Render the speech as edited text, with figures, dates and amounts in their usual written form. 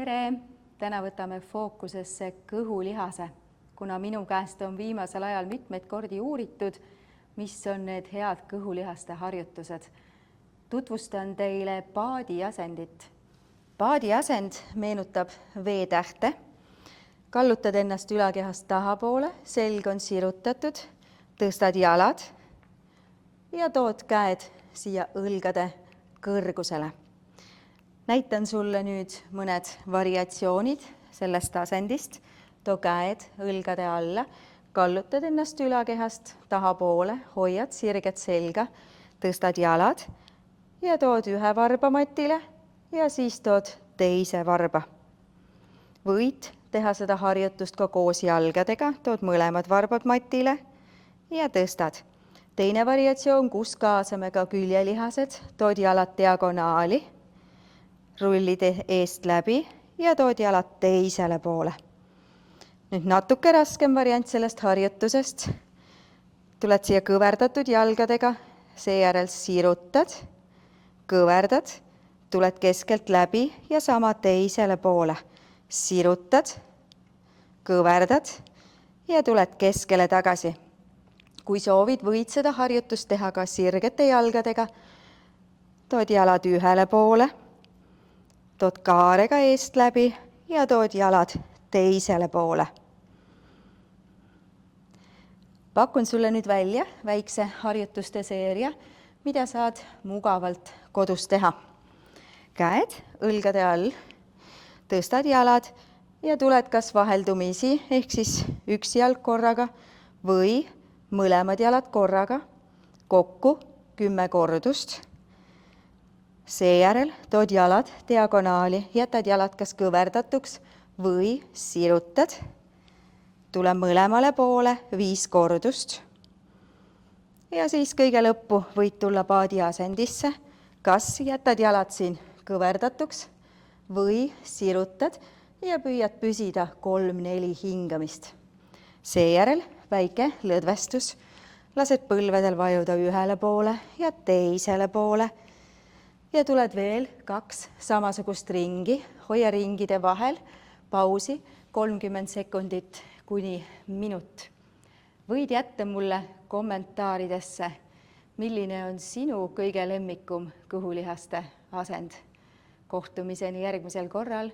Tere! Täna võtame fookusesse kõhulihase, kuna minu käest on viimasel ajal mitmeid kordi uuritud, mis on need head kõhulihaste harjutused. Tutvustan teile paadiasendit. Paadiasend meenutab V-tähte. Kallutad ennast ülakehast tahapoole, selg on sirutatud, tõstad jalad ja tood käed siia õlgade kõrgusele. Näitan sulle nüüd mõned variatsioonid sellest asendist. Too käed õlgade alla, kallutad ennast ülakehast tahapoole, hoiad sirget selga, tõstad jalad ja tood ühe varba matile ja siis tood teise varba. Võid teha seda harjutust ka koos jalgadega, tood mõlemad varbad matile ja tõstad. Teine variatsioon, kus kaasame ka küljelihased, tood jalad diagonaali, rullid eest läbi ja tood jalad teisele poole. Nüüd natuke raskem variant sellest harjutusest. Tuled siia kõverdatud jalgadega, seejärel sirutad, kõverdad, tuled keskelt läbi ja sama teisele poole. Sirutad, kõverdad ja tuled keskele tagasi. Kui soovid, võid seda harjutust teha ka sirgete jalgadega. Tood jalad ühele poole, tood kaarega eest läbi ja tood jalad teisele poole. Pakun sulle nüüd välja väikse harjutuste seeria, mida saad mugavalt kodus teha. Käed õlgade all, tõstad jalad ja tuled kas vaheldumisi, ehk siis üks jalg korraga või mõlemad jalad korraga, kokku 10 kordust. Seejärel tood jalad diagonaali, jätad jalad kas kõverdatuks või sirutad. Tule mõlemale poole 5 kordust. Ja siis kõige lõppu võid tulla paadiasendisse, kas jätad jalad siin kõverdatuks või sirutad ja püüad püsida 3-4 hingamist. Seejärel väike lõdvestus, lased põlvedel vajuda ühele poole ja teisele poole ja tuled veel 2 samasugust ringi, hoia ringide vahel, pausi 30 sekundit kuni minut. Võid jätta mulle kommentaaridesse, milline on sinu kõige lemmikum kõhulihaste asend. Kohtumiseni järgmisel korral.